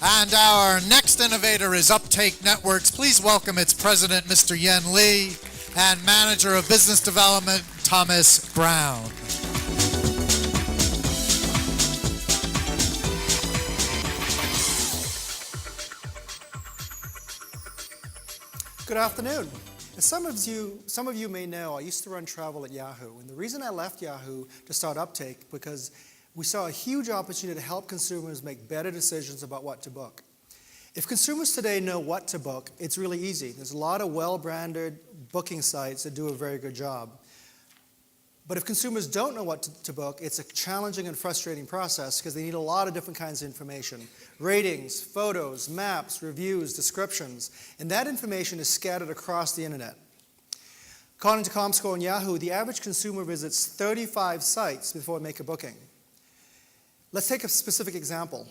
And our next innovator is Uptake Networks. Please welcome its president, Mr. Yen Lee, and manager of business development, Thomas Brown. Good afternoon. As some of you may know, I used to run travel at Yahoo, and the reason I left Yahoo to start Uptake because we saw a huge opportunity to help consumers make better decisions about what to book. If consumers today know what to book, it's really easy. There's a lot of well-branded booking sites that do a very good job. But if consumers don't know what to book, it's a challenging and frustrating process because they need a lot of different kinds of information. Ratings, photos, maps, reviews, descriptions, and that information is scattered across the internet. According to ComScore and Yahoo, the average consumer visits 35 sites before they make a booking. Let's take a specific example.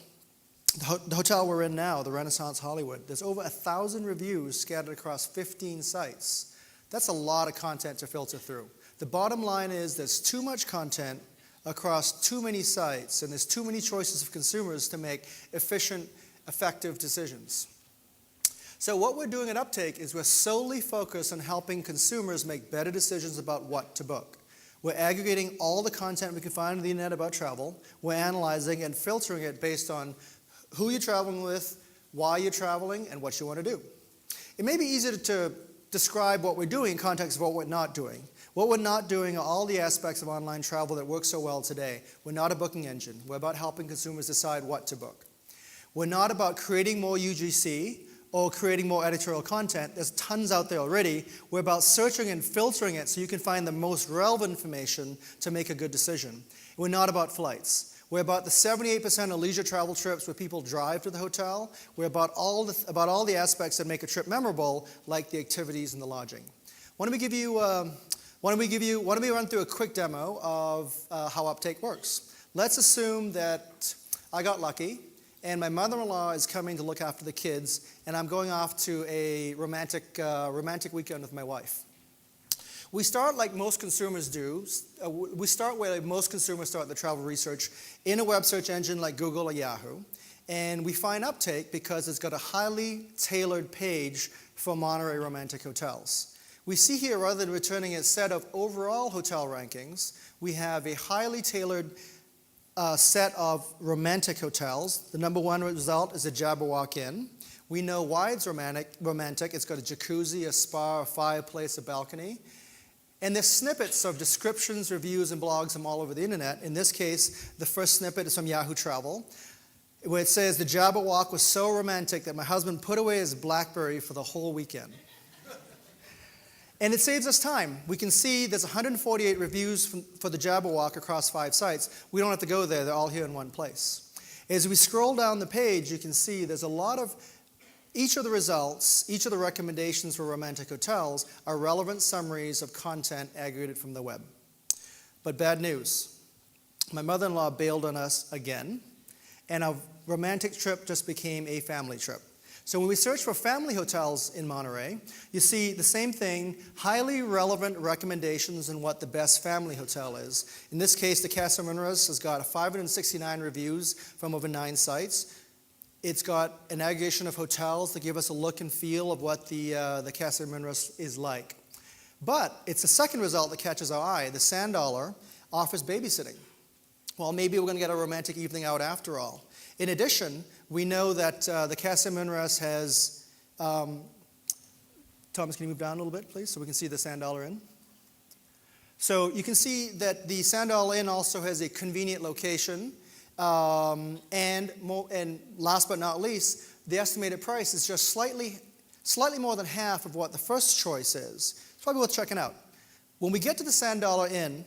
The hotel we're in now, the Renaissance Hollywood, there's over 1,000 reviews scattered across 15 sites. That's a lot of content to filter through. The bottom line is there's too much content across too many sites, and there's too many choices of consumers to make efficient, effective decisions. So what we're doing at Uptake is we're solely focused on helping consumers make better decisions about what to book. We're aggregating all the content we can find on the internet about travel. We're analyzing and filtering it based on who you're traveling with, why you're traveling, and what you want to do. It may be easier to describe what we're doing in context of what we're not doing. What we're not doing are all the aspects of online travel that work so well today. We're not a booking engine. We're about helping consumers decide what to book. We're not about creating more UGC or creating more editorial content. There's tons out there already. We're about searching and filtering it so you can find the most relevant information to make a good decision. We're not about flights. We're about the 78% of leisure travel trips where people drive to the hotel. We're about all the aspects that make a trip memorable, like the activities and the lodging. Why don't we run through a quick demo of how Uptake works? Let's assume that I got lucky and my mother-in-law is coming to look after the kids, and I'm going off to a romantic weekend with my wife. We start like most consumers do. We start where most consumers start their travel research, in a web search engine like Google or Yahoo. And we find Uptake because it's got a highly tailored page for Monterey romantic hotels. We see here, rather than returning a set of overall hotel rankings, we have a highly tailored set of romantic hotels. The number one result is a Jabberwock Inn. We know why it's romantic. It's got a jacuzzi, a spa, a fireplace, a balcony. And there's snippets of descriptions, reviews, and blogs from all over the internet. In this case, the first snippet is from Yahoo Travel, where it says, the Jabberwock was so romantic that my husband put away his BlackBerry for the whole weekend. And it saves us time. We can see there's 148 reviews for the Jabberwock across 5 sites. We don't have to go there. They're all here in one place. As we scroll down the page, you can see there's a lot of each of the results, each of the recommendations for romantic hotels are relevant summaries of content aggregated from the web. But bad news. My mother-in-law bailed on us again, and our romantic trip just became a family trip. So when we search for family hotels in Monterey, you see the same thing, highly relevant recommendations on what the best family hotel is. In this case, the Casa Munros has got 569 reviews from over 9 sites. It's got an aggregation of hotels that give us a look and feel of what the Casa Munros is like. But it's the second result that catches our eye. The Sand Dollar offers babysitting. Well, maybe we're going to get a romantic evening out after all. In addition, we know that the Casa Munros has, Thomas, can you move down a little bit, please, so we can see the Sand Dollar Inn? So you can see that the Sand Dollar Inn also has a convenient location, and last but not least, the estimated price is just slightly more than half of what the first choice is. It's probably worth checking out. When we get to the Sand Dollar Inn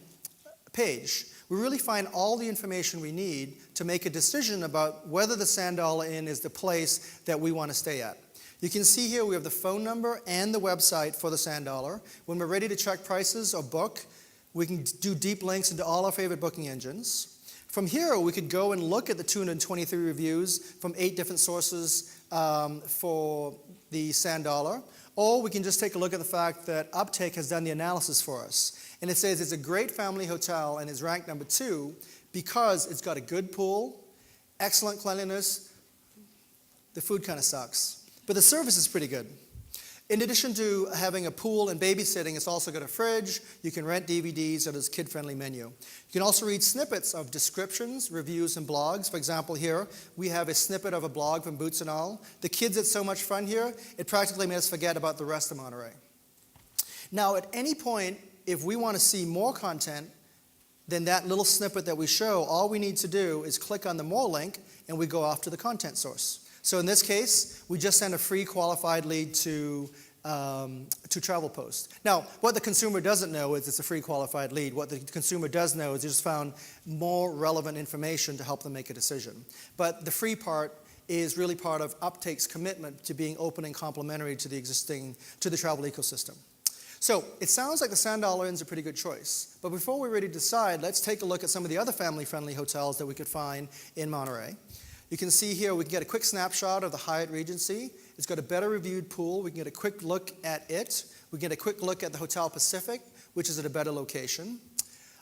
page, we really find all the information we need to make a decision about whether the Sand Dollar Inn is the place that we want to stay at. You can see here we have the phone number and the website for the Sand Dollar. When we're ready to check prices or book, we can do deep links into all our favorite booking engines. From here, we could go and look at the 223 reviews from 8 different sources for the Sand Dollar, or we can just take a look at the fact that Uptake has done the analysis for us. And it says it's a great family hotel and is ranked number 2 because it's got a good pool, excellent cleanliness, The food kind of sucks, but the service is pretty good. In addition to having a pool and babysitting, it's also got a fridge. You can rent DVDs, and there's a kid-friendly menu. You can also read snippets of descriptions, reviews, and blogs. For example, here, we have a snippet of a blog from Boots and All. The kids had so much fun here, it practically made us forget about the rest of Monterey. Now, at any point, if we want to see more content than that little snippet that we show, all we need to do is click on the More link, and we go off to the content source. So in this case, we just send a free qualified lead to Travel Post. Now, what the consumer doesn't know is it's a free qualified lead. What the consumer does know is they just found more relevant information to help them make a decision. But the free part is really part of Uptake's commitment to being open and complementary to the travel ecosystem. So it sounds like the Sand Dollar Inn's a pretty good choice. But before we really decide, let's take a look at some of the other family-friendly hotels that we could find in Monterey. You can see here we can get a quick snapshot of the Hyatt Regency. It's got a better reviewed pool. We can get a quick look at it. We can get a quick look at the Hotel Pacific, which is at a better location.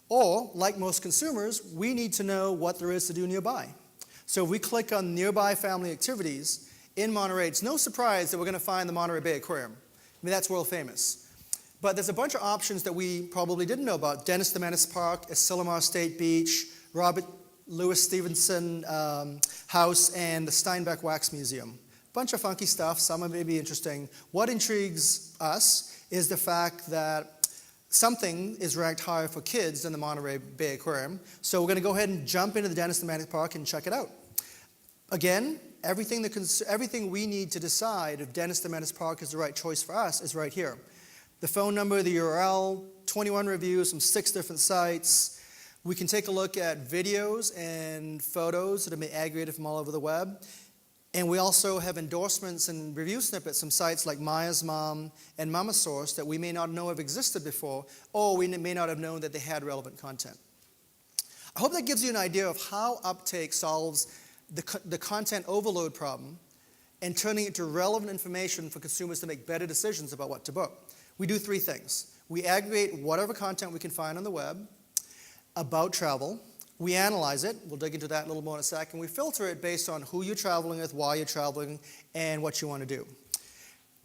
Or, like most consumers, we need to know what there is to do nearby. So if we click on nearby family activities in Monterey, it's no surprise that we're going to find the Monterey Bay Aquarium. I mean, that's world famous. But there's a bunch of options that we probably didn't know about. Dennis the Menace Park, Asilomar State Beach, Robert Louis Stevenson House, and the Steinbeck Wax Museum. Bunch of funky stuff, some of it may be interesting. What intrigues us is the fact that something is ranked higher for kids than the Monterey Bay Aquarium. So we're going to go ahead and jump into the Dennis the Menace Park and check it out. Again, everything we need to decide if Dennis the Menace Park is the right choice for us is right here. The phone number, the URL, 21 reviews from 6 different sites. We can take a look at videos and photos that have been aggregated from all over the web. And we also have endorsements and review snippets from sites like Maya's Mom and Mama Source that we may not know have existed before, or we may not have known that they had relevant content. I hope that gives you an idea of how Uptake solves the content overload problem and turning it to relevant information for consumers to make better decisions about what to book. We do 3 things. We aggregate whatever content we can find on the web about travel. We analyze it. We'll dig into that a little more in a second. We filter it based on who you're traveling with, why you're traveling, and what you want to do.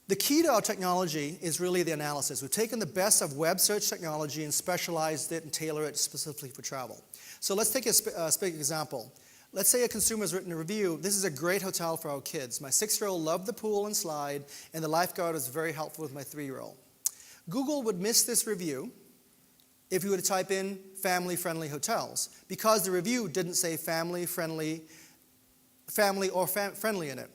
The key to our technology is really the analysis. We've taken the best of web search technology and specialized it and tailored it specifically for travel. So let's take a specific example. Let's say a consumer has written a review. This is a great hotel for our kids. My 6-year-old loved the pool and slide, and the lifeguard was very helpful with my 3-year-old. Google would miss this review if you were to type in family-friendly hotels, because the review didn't say family or friendly in it.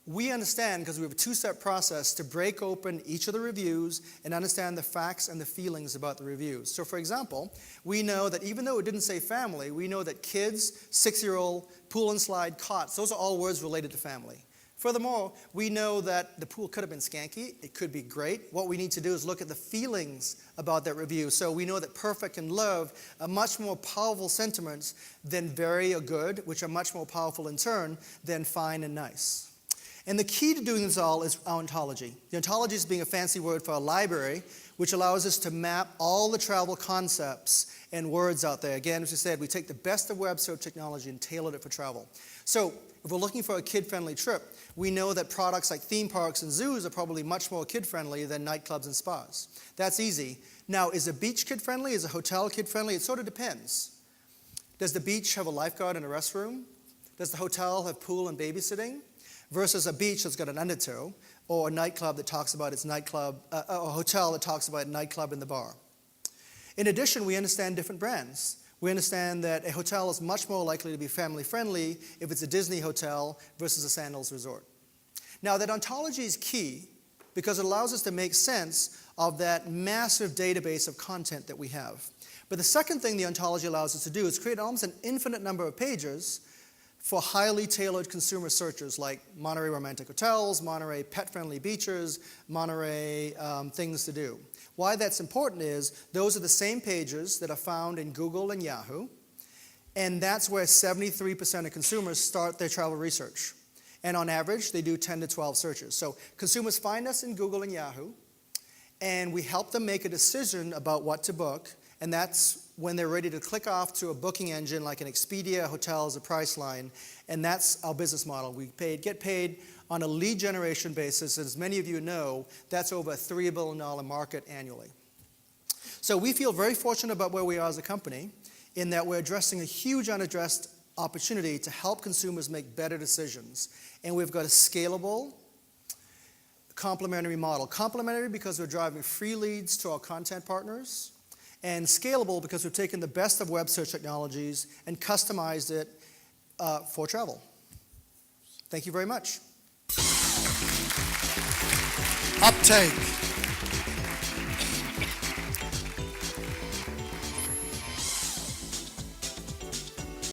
We understand, because we have a 2-step process, to break open each of the reviews and understand the facts and the feelings about the reviews. So for example, we know that even though it didn't say family, we know that kids, 6-year-old, pool and slide, cots, those are all words related to family. Furthermore, we know that the pool could have been skanky. It could be great. What we need to do is look at the feelings about that review. So we know that perfect and love are much more powerful sentiments than very or good, which are much more powerful in turn than fine and nice. And the key to doing this all is our ontology. The ontology is being a fancy word for a library, which allows us to map all the travel concepts and words out there. Again, as I said, we take the best of web search technology and tailor it for travel. So if we're looking for a kid-friendly trip, we know that products like theme parks and zoos are probably much more kid-friendly than nightclubs and spas. That's easy. Now, is a beach kid-friendly? Is a hotel kid-friendly? It sort of depends. Does the beach have a lifeguard and a restroom? Does the hotel have pool and babysitting? Versus a beach that's got an undertow, or a nightclub that talks about its nightclub, a hotel that talks about a nightclub in the bar. In addition, we understand different brands. We understand that a hotel is much more likely to be family-friendly if it's a Disney hotel versus a Sandals resort. Now, that ontology is key because it allows us to make sense of that massive database of content that we have. But the second thing the ontology allows us to do is create almost an infinite number of pages for highly tailored consumer searches like Monterey romantic hotels, Monterey pet-friendly beaches, Monterey things to do. Why that's important is those are the same pages that are found in Google and Yahoo, and that's where 73% of consumers start their travel research. And on average, they do 10 to 12 searches. So consumers find us in Google and Yahoo, and we help them make a decision about what to book, and that's when they're ready to click off to a booking engine like an Expedia, Hotels, or Priceline, and that's our business model. We get paid on a lead generation basis. As many of you know, that's over a $3 billion market annually. So we feel very fortunate about where we are as a company in that we're addressing a huge unaddressed opportunity to help consumers make better decisions. And we've got a scalable, complementary model. Complementary because we're driving free leads to our content partners, and scalable because we've taken the best of web search technologies and customized it for travel. Thank you very much. Uptake.